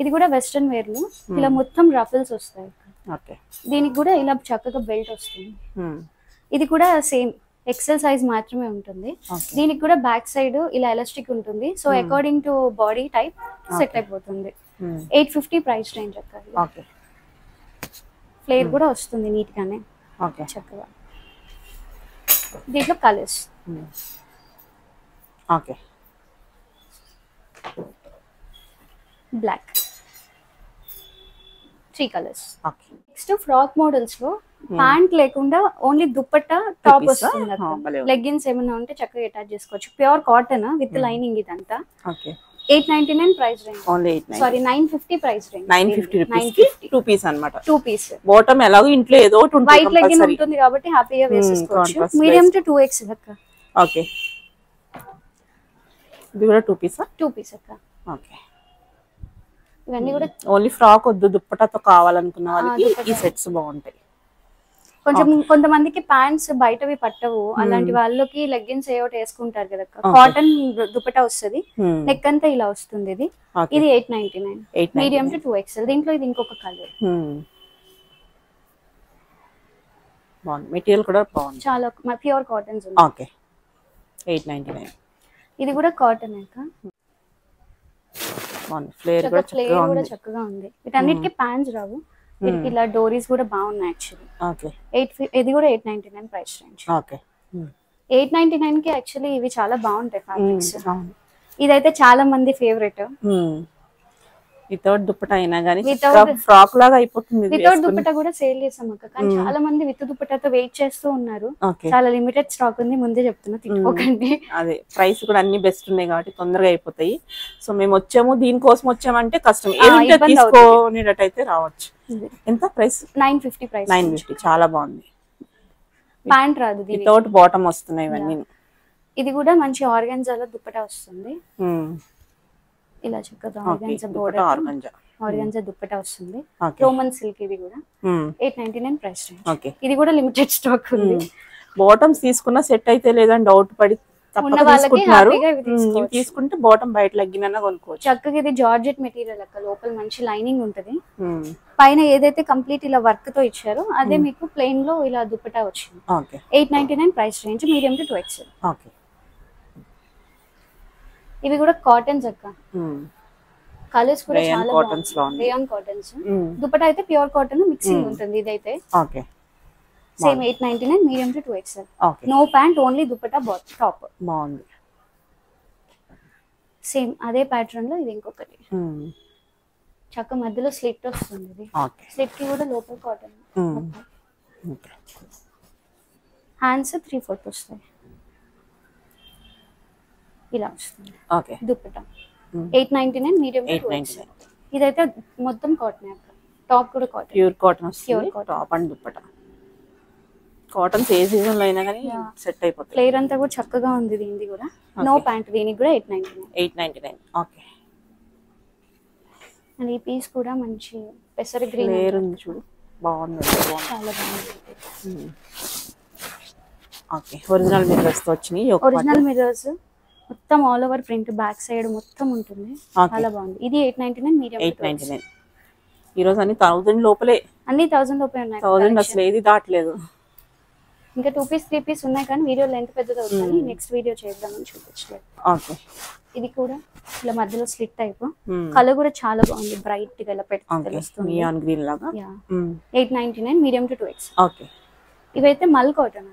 ఇది కూడా వెస్టర్న్ వేర్ లో ఇలా మొత్తం రఫల్స్ వస్తాయి. ఓకే దీనికి కూడా ఇలా చక్కగా బెల్ట్ వస్తుంది. ఇది కూడా సేమ్ ఎక్సెల్ సైజ్ మాత్రమే ఉంటుంది. దీనికి కూడా బ్యాక్ సైడ్ ఇలా ఎలాస్టిక్ ఉంటుంది. So according to body type set అయిపోతుంది. 850 ప్రైస్ రేంజ్ అక్క. ఓకే ఫ్లేర్ కూడా వస్తుంది నీట్ గానే. ఓకే చక్కగా దీంట్లో colours. Okay black, 3 colours. Okay next frock models లో ప్యాంట్ లేకుండా ఓన్లీ దుపట్టా టాప్ వస్తుంది. లెగ్గిన్స్ ఏమైనా ఉంటే చక్కగా అటాచ్ చేసుకోవచ్చు. ప్యూర్ కాటన్ విత్ లైనింగ్ ఇదంతా. 899 price range. Only 950 price range. 950 rupees. 2 piece అన్నమాట. 2 పీస్. బాటమ్ ఎలాగో ఇంట్లో ఏదో ఒకటి ఉంటుంది, వైట్ లెగ్గిన్ ఉంటుంది కాబట్టి హ్యాపీగా వేసేసుకోవచ్చు. మీడియం టు 2X అక్క. ఓకే ఇది కూడా 2 పీస్. 2 పీస్ అక్క. ఓకే ఇవన్నీ కూడా ఓన్లీ ఫ్రాక్ వద్దు దుప్పటాతో కావాలనుకున్న వాళ్ళకి ఈ సెట్స్ బాగుంటాయి. కొంచెం కొంతమందికి ప్యాంట్స్ బయటవి పట్టవు, అలాంటి వాళ్ళకి లెగ్గిన్స్ ఏ ఒకటి వేసుకుంటారు కదా. కాటన్ దుపట్టా వస్తుంది, నెక్ అంతా ఇలా వస్తుంది. ఇది 899 మీడియం టు 2XL. దీంట్లో ఇది ఇంకొక కలర్. బాగుంది, మెటీరియల్ కూడా బాగుంది, చాలా ప్యూర్ కాటన్స్. ఓకే 899. ఇది కూడా కాటన్ అక్క. బాగుంది, ఫ్లేర్ కూడా చక్కగా ఉంది. వీటన్నిటికీ ప్యాంట్స్ రావు. ఇలా డోరీస్ కూడా బాగున్నాయి యాక్చువల్లీ. ఓకే ఇది కూడా 899 ప్రైస్ రేంజ్. ఓకే 899 కి యాక్చువల్లీ ఇవి చాలా బాగుంటాయి ఫ్యాబ్రిక్స్. ఇదైతే చాలా మంది ఫేవరెట్. వితౌట్ దుప్పటా అయినా గానీ ఫ్రాక్ లాగా అయిపోతుంది. వితౌట్ దుప్పటా కూడా సేల్ చేసాం అక్క, కానీ చాలా మంది విత్ దుప్పటాతో వెయిట్ చేస్తూ ఉన్నారు. చాలా లిమిటెడ్ స్టాక్ ఉంది, ముందే చెప్తున్నా, తిట్టుకోకండి. అదే ప్రైస్ కూడా అన్ని బెస్ట్ ఉన్నాయి కాబట్టి తొందరగా అయిపోతాయి. సో మేము వచ్చాము దీనికోసం వచ్చామంటే కష్టం, ఏదో తీసుకునేటట్టయితే రావచ్చు. ఎంత ప్రైస్? 950 ప్రైస్. 950 చాలా బాగుంది. ప్యాంట్ రాదు, వితౌట్ బాటమ్ వస్తున్నాయి ఇవన్నీ. ఇది కూడా మంచి ఆర్గాన్జాలో దుప్పటా వస్తుంది. ఇలా చక్కగా ఆర్గాన్జా దుప్పటా వస్తుంది. Roman silk. ఇది కూడా 899 ప్రైస్ రేంజ్. ఇది కూడా లిమిటెడ్ స్టాక్ ఉంది. బాటమ్స్ తీసుకున్నా సెట్ అయితే లేదని డౌట్ పడి తీసుకుంటే బాటమ్ బయట లగ్గిన కొనుక్కోవచ్చు. చక్కగా ఇది జార్జెట్ మెటీరియల్ అక్క, లోపల మంచి లైనింగ్ ఉంటది. పైన ఏదైతే కంప్లీట్ ఇలా వర్క్ తో ఇచ్చారో అదే మీకు ప్లెయిన్ లో ఇలా దుప్పటా వచ్చింది. 899 price range, medium to 2XL. ఇవి కూడా కాటన్స్ అక్క. కలర్స్ కూడా చాలా బాగుంటాయి, రేయాన్ కాటన్స్. దుపట్టా అయితే ప్యూర్ కాటన్ మిక్సింగ్ ఉంటుంది. ఇదైతే same 899 medium to 2XL. No pant, only dupatta top. బాగుంది. సేమ్ అదే ప్యాటర్న్ లో ఇది ఇంకొకటి చక్క మధ్యలో స్లిట్ వస్తుంది. ఇది స్లిట్ కి కూడా లోపల కాటన్. హ్యాండ్స్ 3/4 వస్తాయి. ఇలా వస్తుంది దుపట్టా. 899 medium to 2XL. ఇదైతే మొత్తం కాటన్ అక్క. టాప్ కూడా కాటన్, ప్యూర్ కాటన్ వస్తుంది. Top and dupatta cottons A season లో అయినా కానీ సెట్ అయిపోతుంది. ఫ్లేర్ అంతా కూడా చక్కగా ఉంది. దీనికి కూడా నో ప్యాంట్. దీనికి కూడా 899. ఓకే. అండ్ ఈ పీస్ కూడా మంచి పెసర గ్రీన్ ఫ్లేర్ ఉంది చూడు, బాగుంది, చాలా బాగుంది. ఓకే ఒరిజినల్ మిర్రర్స్ తో వచ్చినాయి. ఒరిజినల్ మిర్రర్స్ మొత్తం all over print, back side మొత్తం ఉంటుంది. చాలా బాగుంది. ఇది 899 మీడియం 899. ఈ రోజు అన్ని 1000 లోపలే, అన్ని 1000 లోపే ఉన్నాయి. 1000 అసలు ఏది దాటలేదు. ఇంకా 2 పీస్ 3 పీస్ ఉన్నాయి కానీ వీడియో లెంత్ పెద్దది అవుతుంది. నెక్స్ట్ వీడియో చేద్దామని చూపించలేదు. ఓకే, ఇది కూడా ఇలా మధ్యలో స్లిట్ టైప్, కలర్ కూడా చాలా బాగుంది, బ్రైట్ గా ఇలా పెట్టుకుంటుంది. నియాన్ గ్రీన్ లాగా. 899 మీడియం టు 2X. ఓకే, ఇవైతే మల్ కాటన్.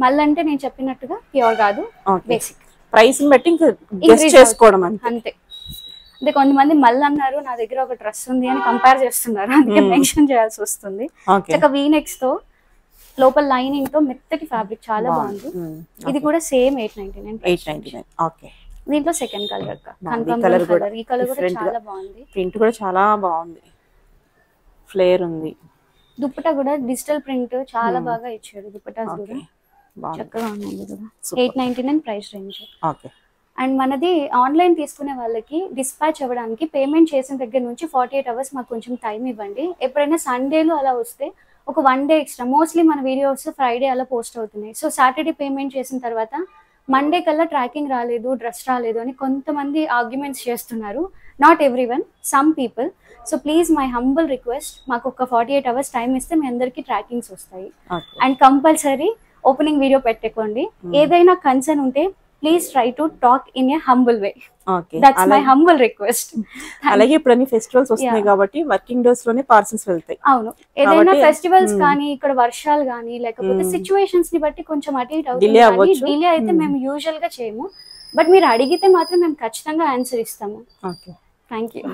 మల్ అంటే నేను చెప్పినట్టుగా ప్యూర్ కాదు, బేసిక్. ప్రైస్ బట్టి ఇంకా గెస్ చేసుకోవడం అంతే. అంటే కొంతమంది మల్ అన్నారు, నా దగ్గర ఒక డ్రెస్ ఉంది అని కంపేర్ చేస్తున్నారు, అందుకే మెన్షన్ చేయాల్సి వస్తుంది. ఒక వీనెక్స్ తో లోపల లైనింగ్ తో మెత్తటి ఫ్యాబ్రిక్ చాలా బాగుంది. ఇది కూడా సేమ్ 899. ఓకే, దీంట్లో సెకండ్ కలర్ కలర్ కూడా, ఈ కలర్ కూడా చాలా బాగుంది. ప్రింట్ కూడా చాలా బాగుంది, ఫ్లేర్ ఉంది. దుప్పటా కూడా డిజిటల్ ప్రింట్ చాలా బాగా ఇచ్చాడు. దుప్పటాస్ కూడా చక్కగా ఉంది కదా. 899 ప్రైస్ రేంజ్. ఓకే, అండ్ మనది ఆన్లైన్ తీసుకునే వాళ్ళకి డిస్పాచ్ అవ్వడానికి పేమెంట్ చేసిన దగ్గర నుంచి 48 అవర్స్ మాకు కొంచెం టైం ఇవ్వండి. ఎప్పుడైనా సండేలో అలా వస్తే ఒక 1 డే ఎక్స్ట్రా. మోస్ట్లీ మన వీడియోస్ ఫ్రైడే అలా పోస్ట్ అవుతున్నాయి. సో సాటర్డే పేమెంట్ చేసిన తర్వాత మండే కల్లా ట్రాకింగ్ రాలేదు, డ్రెస్ రాలేదు అని కొంతమంది ఆర్గ్యుమెంట్స్ చేస్తున్నారు. Not every one, some people. So please my humble request, మాకు ఒక 48 అవర్స్ టైం ఇస్తే మీ అందరికీ ట్రాకింగ్స్ వస్తాయి. అండ్ కంపల్సరీ ఓపెనింగ్ వీడియో పెట్టుకోండి. ఏదైనా కన్సర్న్ ఉంటే please try to talk in a humble way. That's my humble request. అలాగే ఇప్పుడు అన్ని ఫెస్టివల్స్ వస్తున్నాయి కాబట్టి వర్కింగ్ డేస్ లోనే పార్సల్స్ వెళ్తాయి. అవును, ఏదైనా ఫెస్టివల్స్ కానీ ఇక్కడ వర్షాలు కానీ లేకపోతే సిచ్యువేషన్స్ ని బట్టి కొంచెం అటు ఇటు అవుతుంది. డిలే అయితే మేము యూజువల్ గా చేయము, బట్ మీరు అడిగితే మాత్రం మేము ఖచ్చితంగా ఆన్సర్ ఇస్తాము. Thank you.